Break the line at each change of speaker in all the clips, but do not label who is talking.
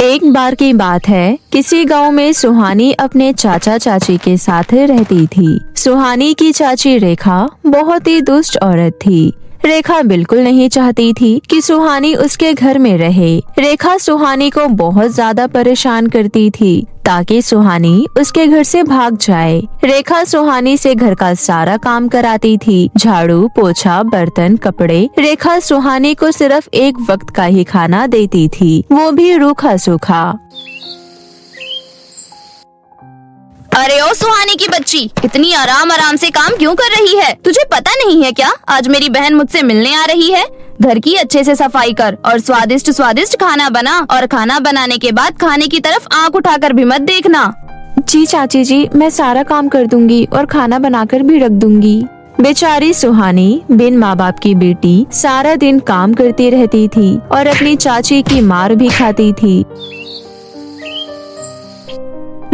एक बार की बात है, किसी गांव में सुहानी अपने चाचा चाची के साथ रहती थी। सुहानी की चाची रेखा बहुत ही दुष्ट औरत थी। रेखा बिल्कुल नहीं चाहती थी कि सुहानी उसके घर में रहे। रेखा सुहानी को बहुत ज्यादा परेशान करती थी ताकि सुहानी उसके घर से भाग जाए। रेखा सुहानी से घर का सारा काम कराती थी, झाड़ू, पोछा, बर्तन, कपड़े। रेखा सुहानी को सिर्फ एक वक्त का ही खाना देती थी, वो भी रूखा सूखा।
अरे ओ सुहानी की बच्ची, इतनी आराम आराम से काम क्यों कर रही है? तुझे पता नहीं है क्या, आज मेरी बहन मुझसे मिलने आ रही है। घर की अच्छे से सफाई कर और स्वादिष्ट स्वादिष्ट खाना बना, और खाना बनाने के बाद खाने की तरफ आंख उठाकर भी मत देखना।
जी चाची जी, मैं सारा काम कर दूंगी और खाना बनाकर भी रख दूंगी। बेचारी सुहानी बिन माँ बाप की बेटी सारा दिन काम करती रहती थी और अपनी चाची की मार भी खाती थी।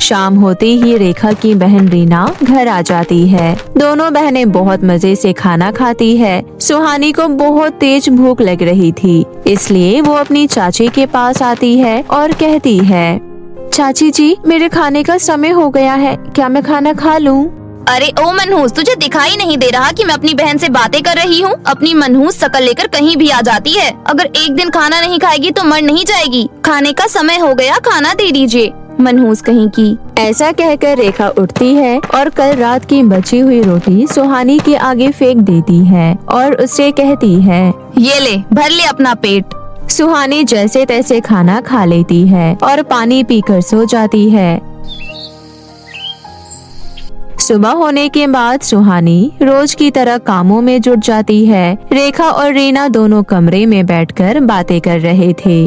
शाम होते ही रेखा की बहन रीना घर आ जाती है। दोनों बहनें बहुत मजे से खाना खाती है। सुहानी को बहुत तेज भूख लग रही थी, इसलिए वो अपनी चाची के पास आती है और कहती है, चाची जी, मेरे खाने का समय हो गया है, क्या मैं खाना खा लूं?
अरे ओ मनहूस, तुझे दिखाई नहीं दे रहा कि मैं अपनी बहन से बातें कर रही हूँ? अपनी मनहूस शकल लेकर कहीं भी आ जाती है। अगर एक दिन खाना नहीं खाएगी तो मर नहीं जाएगी। खाने का समय हो गया, खाना दे दीजिए, मनहूस कहीं की।
ऐसा कहकर रेखा उठती है और कल रात की बची हुई रोटी सुहानी के आगे फेंक देती है और उससे कहती है,
ये ले, भर ले अपना पेट।
सुहानी जैसे तैसे खाना खा लेती है और पानी पीकर सो जाती है। सुबह होने के बाद सुहानी रोज की तरह कामों में जुट जाती है। रेखा और रीना दोनों कमरे में बैठकर बातें कर रहे थे।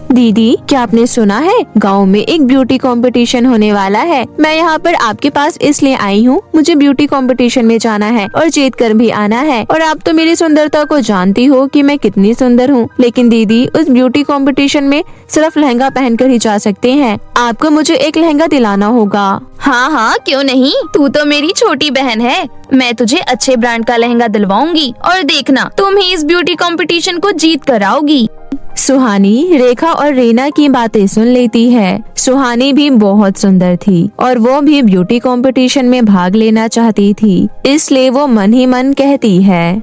दीदी, क्या आपने सुना है, गांव में एक ब्यूटी कंपटीशन होने वाला है। मैं यहाँ पर आपके पास इसलिए आई हूँ, मुझे ब्यूटी कंपटीशन में जाना है और जीत कर भी आना है। और आप तो मेरी सुंदरता को जानती हो कि मैं कितनी सुंदर हूँ, लेकिन दीदी, उस ब्यूटी कंपटीशन में सिर्फ लहंगा पहनकर ही जा सकते हैं। आपको मुझे एक लहंगा दिलाना होगा।
हाँ हाँ, क्यों नहीं, तू तो मेरी छोटी बहन है। मैं तुझे अच्छे ब्रांड का लहंगा दिलवाऊंगी और देखना, तुम ही इस ब्यूटी कंपटीशन को जीत कर आओगी।
सुहानी रेखा और रीना की बातें सुन लेती है। सुहानी भी बहुत सुंदर थी और वो भी ब्यूटी कंपटीशन में भाग लेना चाहती थी, इसलिए वो मन ही मन कहती है,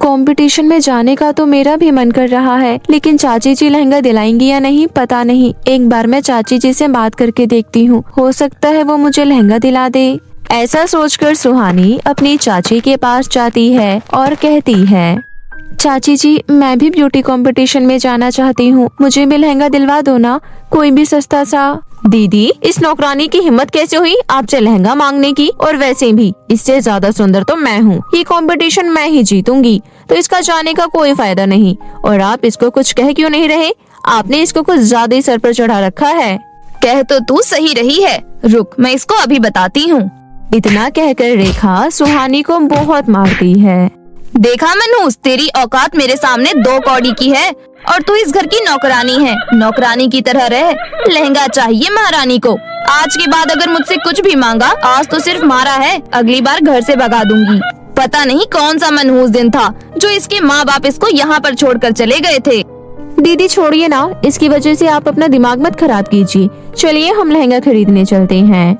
कंपटीशन में जाने का तो मेरा भी मन कर रहा है, लेकिन चाची जी लहंगा दिलाएंगी या नहीं पता नहीं। एक बार मैं चाची जी से बात करके देखती हूँ, हो सकता है वो मुझे लहंगा दिला दे। ऐसा सोचकर सुहानी अपनी चाची के पास जाती है और कहती है, चाची जी, मैं भी ब्यूटी कंपटीशन में जाना चाहती हूँ, मुझे भी लहंगा दिलवा दो ना, कोई भी सस्ता सा। दीदी, इस नौकरानी की हिम्मत कैसे हुई आपसे लहंगा मांगने की? और वैसे भी इससे ज्यादा सुंदर तो मैं हूँ, ये कंपटीशन मैं ही जीतूंगी, तो इसका जाने का कोई फायदा नहीं। और आप इसको कुछ कह क्यों नहीं रहे? आपने इसको कुछ ज्यादा ही सर पर चढ़ा रखा है।
कह तो तू सही रही है, रुक मैं इसको अभी बताती हूँ।
इतना कहकर रेखा सुहानी को बहुत मारती है।
देखा मनहूस, तेरी औकात मेरे सामने 2 कौड़ी की है और तू इस घर की नौकरानी है। नौकरानी की तरह रह, लहंगा चाहिए महारानी को। आज के बाद अगर मुझसे कुछ भी मांगा, आज तो सिर्फ मारा है, अगली बार घर से भगा दूंगी। पता नहीं कौन सा मनहूस दिन था जो इसके माँ बाप इसको यहाँ पर छोड़कर चले गए थे।
दीदी छोड़िए ना, इसकी वजह से आप अपना दिमाग मत खराब कीजिए। चलिए हम लहंगा खरीदने चलते हैं।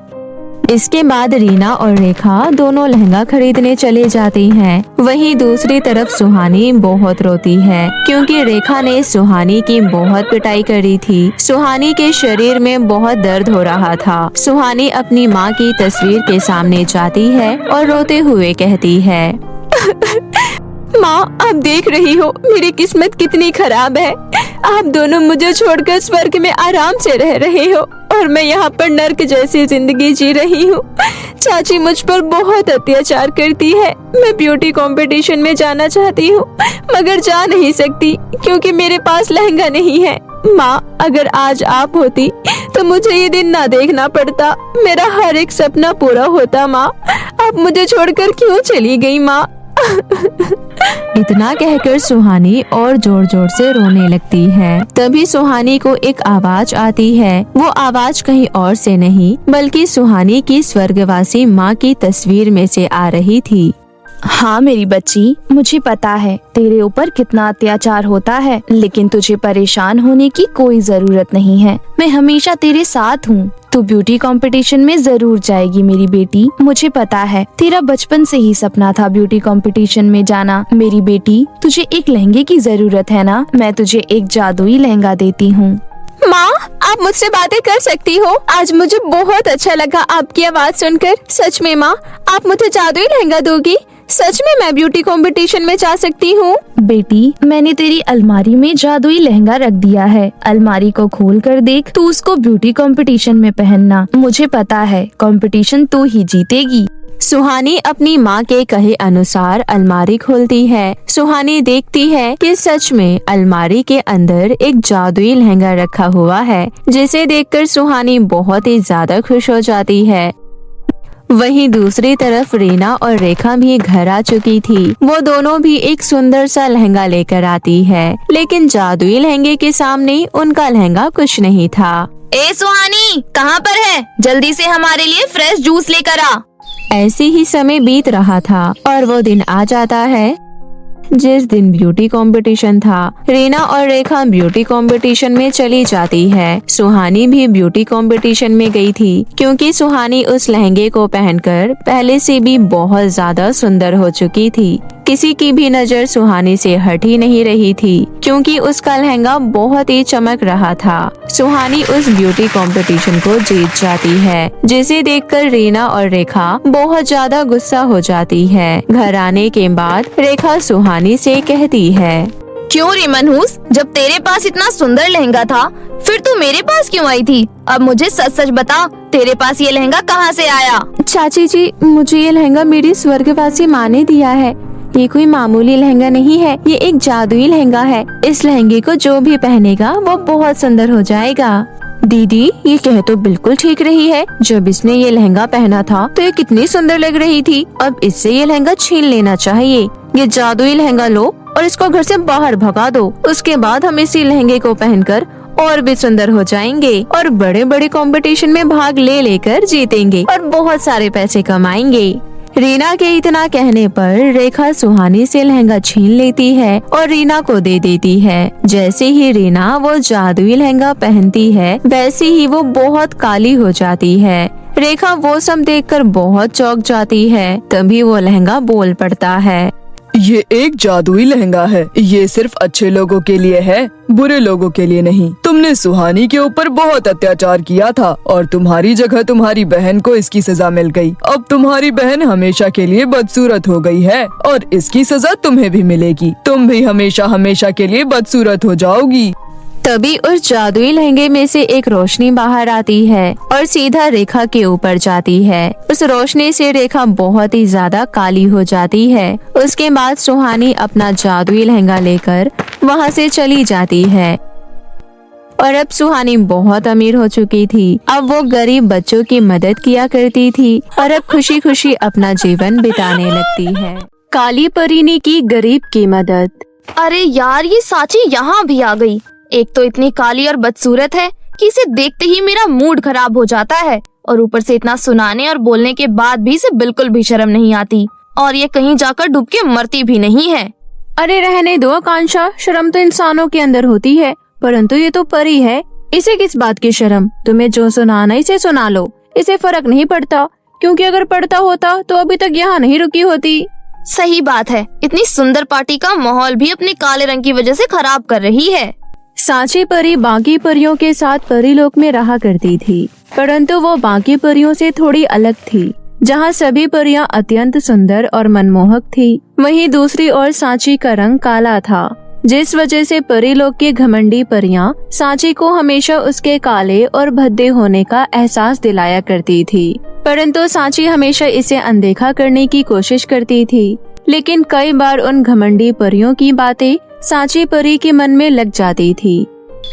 इसके बाद रीना और रेखा दोनों लहंगा खरीदने चले जाते हैं। वहीं दूसरी तरफ सुहानी बहुत रोती है क्योंकि रेखा ने सुहानी की बहुत पिटाई करी थी। सुहानी के शरीर में बहुत दर्द हो रहा था। सुहानी अपनी माँ की तस्वीर के सामने जाती है और रोते हुए कहती है, माँ, आप देख रही हो मेरी किस्मत कितनी खराब है। आप दोनों मुझे छोड़कर स्वर्ग में आराम से रह रहे हो और मैं यहाँ पर नर्क जैसी जिंदगी जी रही हूँ। चाची मुझ पर बहुत अत्याचार करती है। मैं ब्यूटी कंपटीशन में जाना चाहती हूँ मगर जा नहीं सकती क्योंकि मेरे पास लहंगा नहीं है। माँ, अगर आज आप होती तो मुझे ये दिन ना देखना पड़ता, मेरा हर एक सपना पूरा होता। माँ, आप मुझे छोड़कर क्यों चली गई माँ? इतना कहकर सुहानी और जोर जोर से रोने लगती है। तभी सुहानी को एक आवाज आती है। वो आवाज कहीं और से नहीं बल्कि सुहानी की स्वर्गवासी माँ की तस्वीर में से आ रही थी।
हाँ मेरी बच्ची, मुझे पता है तेरे ऊपर कितना अत्याचार होता है, लेकिन तुझे परेशान होने की कोई जरूरत नहीं है। मैं हमेशा तेरे साथ हूँ। तू ब्यूटी कंपटीशन में जरूर जाएगी मेरी बेटी। मुझे पता है तेरा बचपन से ही सपना था ब्यूटी कंपटीशन में जाना। मेरी बेटी, तुझे एक लहंगे की जरूरत है ना? मैं तुझे एक जादुई लहंगा देती हूँ।
माँ, आप मुझसे बातें कर सकती हो। आज मुझे बहुत अच्छा लगा आपकी आवाज सुनकर। सच में माँ, आप मुझे जादुई लहंगा दोगी? सच में मैं ब्यूटी कंपटीशन में जा सकती हूँ?
बेटी, मैंने तेरी अलमारी में जादुई लहंगा रख दिया है। अलमारी को खोल कर देख, तू उसको ब्यूटी कंपटीशन में पहनना। मुझे पता है कंपटीशन तू ही जीतेगी।
सुहानी अपनी माँ के कहे अनुसार अलमारी खोलती है। सुहानी देखती है कि सच में अलमारी के अंदर एक जादुई लहंगा रखा हुआ है, जिसे देखकर सुहानी बहुत ही ज्यादा खुश हो जाती है। वहीं दूसरी तरफ रीना और रेखा भी घर आ चुकी थी। वो दोनों भी एक सुंदर सा लहंगा लेकर आती है, लेकिन जादुई लहंगे के सामने उनका लहंगा कुछ नहीं था।
ए सुहानी, कहाँ पर है? जल्दी से हमारे लिए फ्रेश जूस लेकर आ।
ऐसे ही समय बीत रहा था और वो दिन आ जाता है जिस दिन ब्यूटी कंपटीशन था। रीना और रेखा ब्यूटी कंपटीशन में चली जाती है। सुहानी भी ब्यूटी कंपटीशन में गई थी, क्योंकि सुहानी उस लहंगे को पहनकर पहले से भी बहुत ज्यादा सुंदर हो चुकी थी। किसी की भी नजर सुहानी से हट ही नहीं रही थी, क्योंकि उसका लहंगा बहुत ही चमक रहा था। सुहानी उस ब्यूटी कंपटीशन को जीत जाती है, जिसे देखकर रीना और रेखा बहुत ज्यादा गुस्सा हो जाती है। घर आने के बाद रेखा सुहानी से कहती है,
क्यों रे मनहूस, जब तेरे पास इतना सुंदर लहंगा था, फिर तू मेरे पास क्यों आई थी? अब मुझे सच सच बता, तेरे पास ये लहंगा कहाँ से आया?
चाची जी, मुझे ये लहंगा मेरी स्वर्गवासी माँ ने दिया है। ये कोई मामूली लहंगा नहीं है, ये एक जादुई लहंगा है। इस लहंगे को जो भी पहनेगा वो बहुत सुंदर हो जाएगा। दीदी, ये कह तो बिल्कुल ठीक रही है। जब इसने ये लहंगा पहना था तो ये कितनी सुंदर लग रही थी। अब इससे ये लहंगा छीन लेना चाहिए। ये जादुई लहंगा लो और इसको घर से बाहर भगा दो। उसके बाद हम इसी लहंगे को पहनकर और भी सुंदर हो जाएंगे और बड़े बड़े कंपटीशन में भाग ले लेकर जीतेंगे और बहुत सारे पैसे कमाएंगे। रीना के इतना कहने पर रेखा सुहानी से लहंगा छीन लेती है और रीना को दे देती है। जैसे ही रीना वो जादुई लहंगा पहनती है, वैसे ही वो बहुत काली हो जाती है। रेखा वो सब देखकर बहुत चौंक जाती है। तभी वो लहंगा बोल पड़ता है,
ये एक जादुई लहंगा है। ये सिर्फ अच्छे लोगों के लिए है, बुरे लोगों के लिए नहीं। तुमने सुहानी के ऊपर बहुत अत्याचार किया था और तुम्हारी जगह तुम्हारी बहन को इसकी सजा मिल गई। अब तुम्हारी बहन हमेशा के लिए बदसूरत हो गई है और इसकी सजा तुम्हें भी मिलेगी। तुम भी हमेशा हमेशा के लिए बदसूरत हो जाओगी।
तभी उस जादुई लहंगे में से एक रोशनी बाहर आती है और सीधा रेखा के ऊपर जाती है। उस रोशनी से रेखा बहुत ही ज्यादा काली हो जाती है। उसके बाद सुहानी अपना जादुई लहंगा लेकर वहाँ से चली जाती है। और अब सुहानी बहुत अमीर हो चुकी थी। अब वो गरीब बच्चों की मदद किया करती थी और अब खुशी खुशी अपना जीवन बिताने लगती है। काली परी ने की गरीब की मदद।
अरे यार, ये साची यहाँ भी आ गई। एक तो इतनी काली और बदसूरत है कि इसे देखते ही मेरा मूड खराब हो जाता है, और ऊपर से इतना सुनाने और बोलने के बाद भी इसे बिल्कुल भी शर्म नहीं आती, और ये कहीं जाकर डूब के मरती भी नहीं है।
अरे रहने दो आकांक्षा, शर्म तो इंसानों के अंदर होती है, परंतु ये तो परी है, इसे किस बात की शर्म? तुम्हें जो सुनाना इसे सुना लो, इसे फर्क नहीं पड़ता, क्योंकि अगर पड़ता होता तो अभी तक यहाँ नहीं रुकी होती।
सही बात है, इतनी सुंदर पार्टी का माहौल भी अपने काले रंग की वजह से खराब कर रही है।
सांची परी बाकी परियों के साथ परीलोक में रहा करती थी, परंतु वो बाकी परियों से थोड़ी अलग थी, जहाँ सभी परियां अत्यंत सुंदर और मनमोहक थी। वहीं दूसरी ओर सांची का रंग काला था, जिस वजह से परीलोक की घमंडी परियां सांची को हमेशा उसके काले और भद्दे होने का एहसास दिलाया करती थी। परंतु सांची हमेशा इसे अनदेखा करने की कोशिश करती थी, लेकिन कई बार उन घमंडी परियों की बातें सांची परी के मन में लग जाती थी।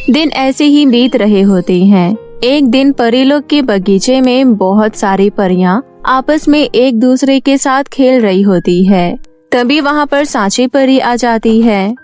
दिन ऐसे ही बीत रहे होते हैं। एक दिन परीलोक के बगीचे में बहुत सारी परियां आपस में एक दूसरे के साथ खेल रही होती है। तभी वहाँ पर सांची परी आ जाती है।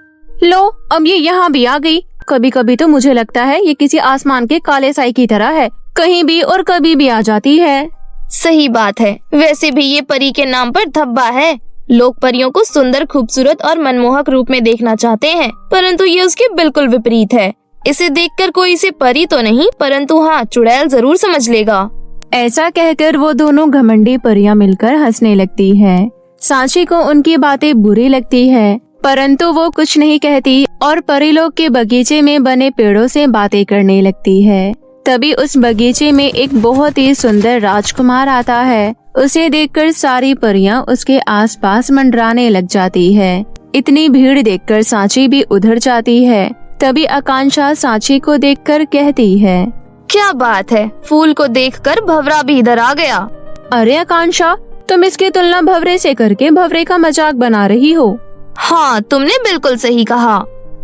लो, अब ये यहाँ भी आ गई। कभी कभी तो मुझे लगता है ये किसी आसमान के काले साई की तरह है, कहीं भी और कभी भी आ जाती है।
सही बात है, वैसे भी ये परी के नाम पर धब्बा है। लोग परियों को सुंदर, खूबसूरत और मनमोहक रूप में देखना चाहते हैं, परंतु ये उसके बिल्कुल विपरीत है। इसे देखकर कोई इसे परी तो नहीं, परंतु हाँ, चुड़ैल जरूर समझ लेगा।
ऐसा कहकर वो दोनों घमंडी परियां मिलकर हंसने लगती है। सांची को उनकी बातें बुरी लगती है, परंतु वो कुछ नहीं कहती और परीलोक के बगीचे में बने पेड़ों से बातें करने लगती है। तभी उस बगीचे में एक बहुत ही सुंदर राजकुमार आता है। उसे देखकर सारी परियां उसके आसपास मंडराने लग जाती है। इतनी भीड़ देखकर सांची भी उधर जाती है। तभी आकांक्षा सांची को देखकर कहती है,
क्या बात है, फूल को देखकर भंवरा भी इधर आ गया।
अरे आकांक्षा, तुम इसकी तुलना भंवरे से करके भंवरे का मजाक बना रही हो।
हाँ, तुमने बिल्कुल सही कहा।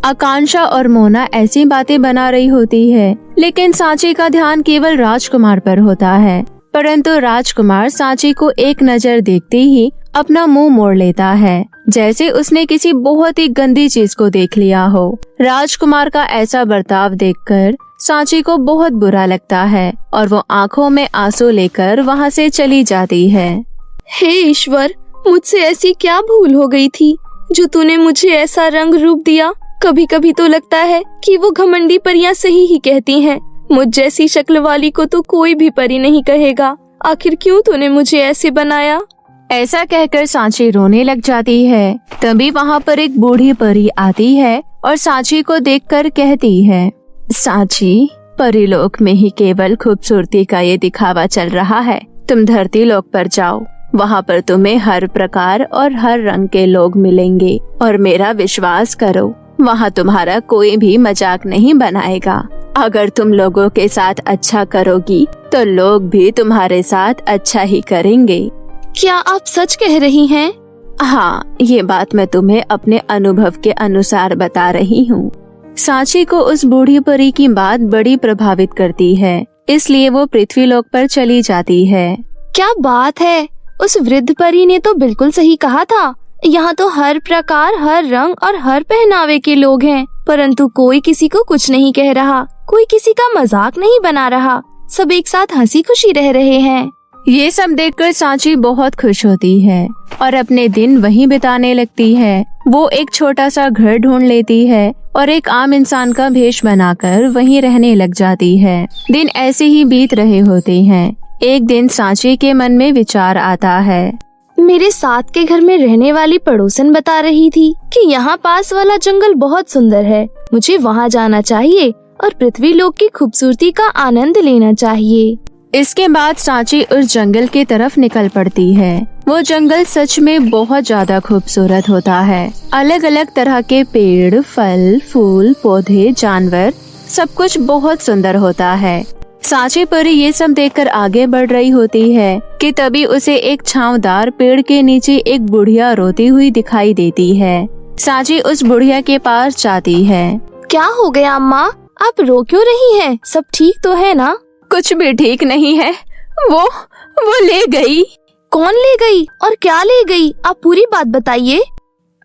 आकांक्षा और मोना ऐसी बातें बना रही होती है, लेकिन सांची का ध्यान केवल राजकुमार पर होता है। परंतु राजकुमार सांची को एक नजर देखते ही अपना मुंह मोड़ लेता है, जैसे उसने किसी बहुत ही गंदी चीज को देख लिया हो। राजकुमार का ऐसा बर्ताव देखकर सांची को बहुत बुरा लगता है और वो आंखों में आंसू लेकर वहाँ से चली जाती है।
हे ईश्वर, मुझसे ऐसी क्या भूल हो गई थी जो तूने मुझे ऐसा रंग रूप दिया। कभी कभी तो लगता है कि वो घमंडी परियां सही ही कहती हैं। मुझ जैसी शक्ल वाली को तो कोई भी परी नहीं कहेगा। आखिर क्यों तूने मुझे ऐसे बनाया।
ऐसा कहकर सांची रोने लग जाती है। तभी वहाँ पर एक बूढ़ी परी आती है और सांची को देखकर कहती है, सांची, परीलोक में ही केवल खूबसूरती का ये दिखावा चल रहा है। तुम धरती लोक पर जाओ, वहाँ पर तुम्हें हर प्रकार और हर रंग के लोग मिलेंगे और मेरा विश्वास करो, वहाँ तुम्हारा कोई भी मजाक नहीं बनाएगा। अगर तुम लोगों के साथ अच्छा करोगी तो लोग भी तुम्हारे साथ अच्छा ही करेंगे।
क्या आप सच कह रही हैं?
हाँ, ये बात मैं तुम्हें अपने अनुभव के अनुसार बता रही हूँ। सांची को उस बूढ़ी परी की बात बड़ी प्रभावित करती है, इसलिए वो पृथ्वीलोक पर चली जाती है।
क्या बात है, उस वृद्ध परी ने तो बिल्कुल सही कहा था। यहाँ तो हर प्रकार, हर रंग और हर पहनावे के लोग हैं, परंतु कोई किसी को कुछ नहीं कह रहा, कोई किसी का मजाक नहीं बना रहा। सब एक साथ हंसी खुशी रह रहे हैं।
ये सब देखकर सांची बहुत खुश होती है और अपने दिन वहीं बिताने लगती है। वो एक छोटा सा घर ढूंढ लेती है और एक आम इंसान का भेष बनाकर वहीं रहने लग जाती है। दिन ऐसे ही बीत रहे होते हैं। एक दिन सांची के मन में विचार आता है।
मेरे साथ के घर में रहने वाली पड़ोसन बता रही थी कि यहाँ पास वाला जंगल बहुत सुंदर है। मुझे वहाँ जाना चाहिए और पृथ्वी लोक की खूबसूरती का आनंद लेना चाहिए।
इसके बाद सांची उस जंगल की तरफ निकल पड़ती है। वो जंगल सच में बहुत ज्यादा खूबसूरत होता है। अलग अलग तरह के पेड़, फल, फूल, पौधे, जानवर, सब कुछ बहुत सुंदर होता है। सांची परी ये सब देखकर आगे बढ़ रही होती है कि तभी उसे एक छांवदार पेड़ के नीचे एक बुढ़िया रोती हुई दिखाई देती है। सांची उस बुढ़िया के पास जाती है।
क्या हो गया अम्मा, आप रो क्यों रही हैं? सब ठीक तो है ना?
कुछ भी ठीक नहीं है, वो ले गई।
कौन ले गई और क्या ले गई? आप पूरी बात बताइए।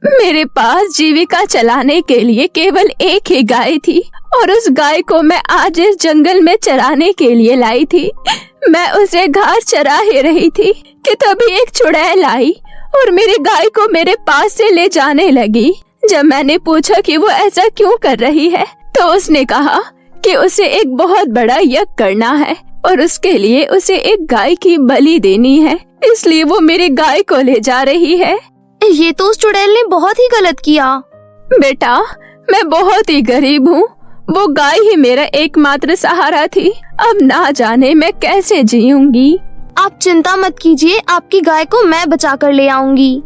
मेरे पास जीविका चलाने के लिए केवल एक ही गाय थी और उस गाय को मैं आज इस जंगल में चराने के लिए लाई थी। मैं उसे घास चरा ही रही थी कि तभी एक चुड़ैल आई और मेरी गाय को मेरे पास से ले जाने लगी। जब मैंने पूछा कि वो ऐसा क्यों कर रही है तो उसने कहा कि उसे एक बहुत बड़ा यज्ञ करना है और उसके लिए उसे एक गाय की बलि देनी है, इसलिए वो मेरी गाय को ले जा रही है।
ये तो उस चुड़ैल ने बहुत ही गलत किया।
बेटा, मैं बहुत ही गरीब हूँ। वो गाय ही मेरा एकमात्र सहारा थी। अब ना जाने मैं कैसे जीऊंगी।
आप चिंता मत कीजिए, आपकी गाय को मैं बचा कर ले आऊंगी।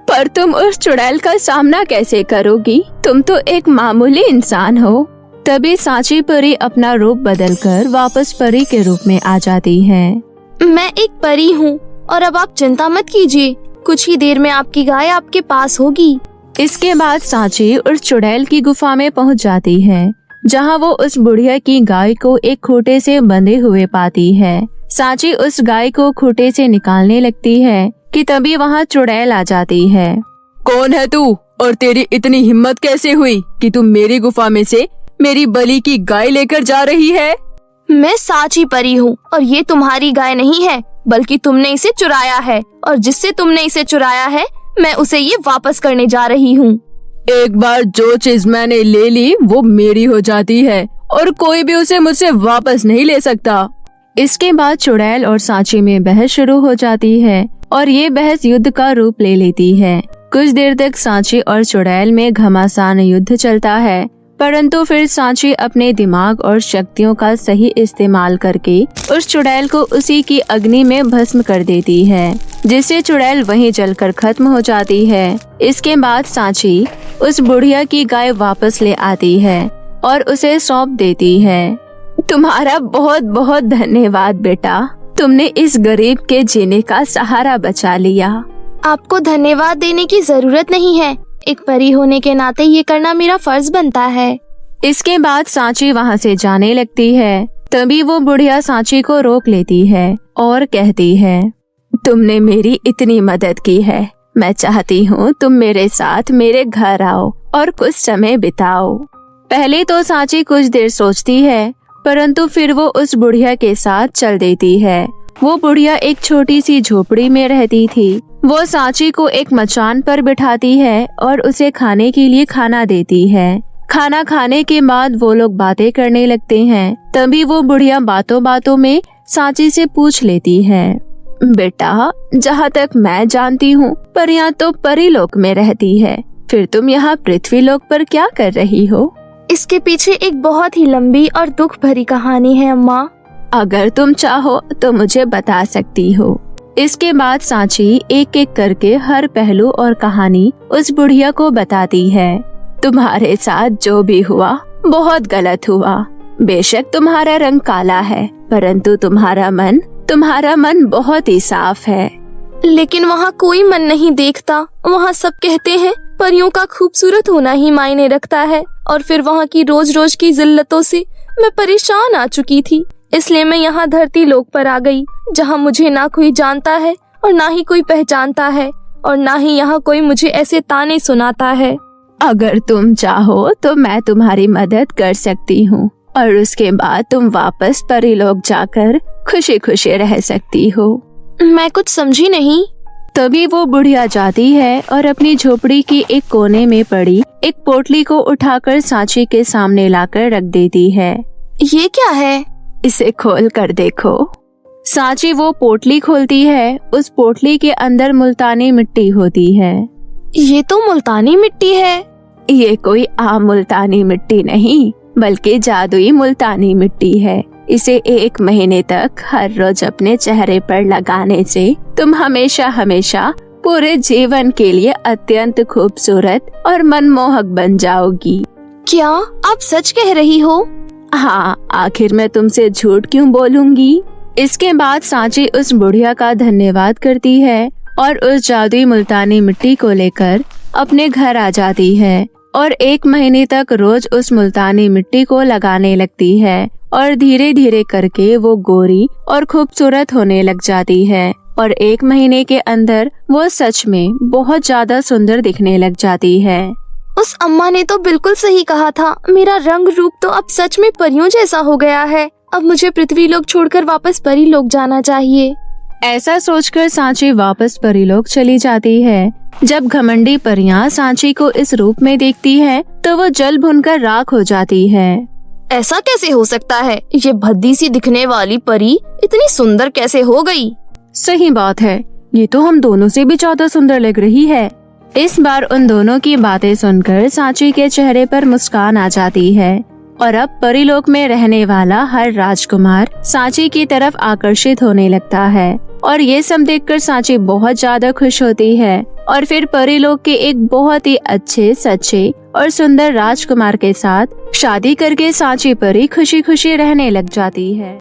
पर तुम उस चुड़ैल का सामना कैसे करोगी? तुम तो एक मामूली इंसान हो। तभी सांची परी अपना रूप बदलकर वापस परी के रूप में आ जाती है।
मैं एक परी हूँ और अब आप चिंता मत कीजिए, कुछ ही देर में आपकी गाय आपके पास होगी।
इसके बाद सांची उस चुड़ैल की गुफा में पहुँच जाती है, जहाँ वो उस बुढ़िया की गाय को एक खूंटे से बंधे हुए पाती है। सांची उस गाय को खूंटे से निकालने लगती है कि तभी वहाँ चुड़ैल आ जाती है।
कौन है तू और तेरी इतनी हिम्मत कैसे हुई कि तुम मेरी गुफा में से मेरी बलि की गाय लेकर जा रही है?
मैं सांची परी हूँ और ये तुम्हारी गाय नहीं है, बल्कि तुमने इसे चुराया है और जिससे तुमने इसे चुराया है मैं उसे ये वापस करने जा रही हूँ।
एक बार जो चीज मैंने ले ली वो मेरी हो जाती है और कोई भी उसे मुझसे वापस नहीं ले सकता। इसके बाद चुड़ैल और सांची में बहस शुरू हो जाती है और ये बहस युद्ध का रूप ले लेती है। कुछ देर तक सांची और चुड़ैल में घमासान युद्ध चलता है, परंतु फिर सांची अपने दिमाग और शक्तियों का सही इस्तेमाल करके उस चुड़ैल को उसी की अग्नि में भस्म कर देती है, जिससे चुड़ैल वहीं जलकर खत्म हो जाती है। इसके बाद सांची उस बुढ़िया की गाय वापस ले आती है और उसे सौंप देती है। तुम्हारा बहुत बहुत धन्यवाद बेटा, तुमने इस गरीब के जीने का सहारा बचा लिया।
आपको धन्यवाद देने की जरूरत नहीं है, एक परी होने के नाते ये करना मेरा फर्ज बनता है।
इसके बाद सांची वहाँ से जाने लगती है। तभी वो बुढ़िया सांची को रोक लेती है और कहती है, तुमने मेरी इतनी मदद की है, मैं चाहती हूँ तुम मेरे साथ मेरे घर आओ और कुछ समय बिताओ। पहले तो सांची कुछ देर सोचती है, परंतु फिर वो उस बुढ़िया के साथ चल देती है। वो बुढ़िया एक छोटी सी झोपड़ी में रहती थी। वो सांची को एक मचान पर बिठाती है और उसे खाने के लिए खाना देती है। खाना खाने के बाद वो लोग बातें करने लगते हैं। तभी वो बुढ़िया बातों बातों में सांची से पूछ लेती है, बेटा जहाँ तक मैं जानती हूँ परियां तो परीलोक में रहती है, फिर तुम यहाँ पृथ्वी लोक पर क्या कर रही हो?
इसके पीछे एक बहुत ही लंबी और दुख भरी कहानी है अम्मा।
अगर तुम चाहो तो मुझे बता सकती हो। इसके बाद सांची एक एक करके हर पहलू और कहानी उस बुढ़िया को बताती है। तुम्हारे साथ जो भी हुआ बहुत गलत हुआ। बेशक तुम्हारा रंग काला है, परंतु तुम्हारा मन बहुत ही साफ है।
लेकिन वहाँ कोई मन नहीं देखता। वहाँ सब कहते हैं परियों का खूबसूरत होना ही मायने रखता है। और फिर वहाँ की रोज रोज की जिल्लतों से मैं परेशान आ चुकी थी, इसलिए मैं यहाँ धरती लोक पर आ गई, जहाँ मुझे ना कोई जानता है और ना ही कोई पहचानता है और ना ही यहाँ कोई मुझे ऐसे ताने सुनाता है।
अगर तुम चाहो तो मैं तुम्हारी मदद कर सकती हूँ और उसके बाद तुम वापस परीलोक जाकर खुशी खुशी रह सकती हो।
मैं कुछ समझी नहीं।
तभी वो बुढ़िया जाती है और अपनी झोपड़ी की एक कोने में पड़ी एक पोटली को उठाकर सांची के सामने लाकर रख देती है।
ये क्या है?
इसे खोल कर देखो। सांची वो पोटली खोलती है। उस पोटली के अंदर मुल्तानी मिट्टी होती है।
ये तो मुल्तानी मिट्टी है।
ये कोई आम मुल्तानी मिट्टी नहीं, बल्कि जादुई मुल्तानी मिट्टी है। इसे 1 महीने तक हर रोज अपने चेहरे पर लगाने से तुम हमेशा हमेशा पूरे जीवन के लिए अत्यंत खूबसूरत और मनमोहक बन जाओगी।
क्या आप सच कह रही हो?
हाँ, आखिर मैं तुमसे झूठ क्यों बोलूंगी। इसके बाद सांची उस बुढ़िया का धन्यवाद करती है और उस जादुई मुल्तानी मिट्टी को लेकर अपने घर आ जाती है और 1 महीने तक रोज उस मुल्तानी मिट्टी को लगाने लगती है और धीरे धीरे करके वो गोरी और खूबसूरत होने लग जाती है और 1 महीने के अंदर वो सच में बहुत ज्यादा सुंदर दिखने लग जाती है।
उस अम्मा ने तो बिल्कुल सही कहा था। मेरा रंग रूप तो अब सच में परियों जैसा हो गया है। अब मुझे पृथ्वी लोक छोड़कर वापस परी लोक जाना चाहिए।
ऐसा सोचकर सांची वापस परीलोक चली जाती है। जब घमंडी परियां सांची को इस रूप में देखती है तो वो जल भुनकर राख हो जाती है।
ऐसा कैसे हो सकता है? ये भद्दी सी दिखने वाली परी इतनी सुंदर कैसे हो गई?
सही बात है, ये तो हम दोनों से भी ज्यादा सुंदर लग रही है। इस बार उन दोनों की बातें सुनकर सांची के चेहरे पर मुस्कान आ जाती है और अब परीलोक में रहने वाला हर राजकुमार सांची की तरफ आकर्षित होने लगता है और ये सब देखकर सांची बहुत ज्यादा खुश होती है और फिर परीलोक के एक बहुत ही अच्छे सच्चे और सुंदर राजकुमार के साथ शादी करके सांची परी खुशी खुशी रहने लग जाती है।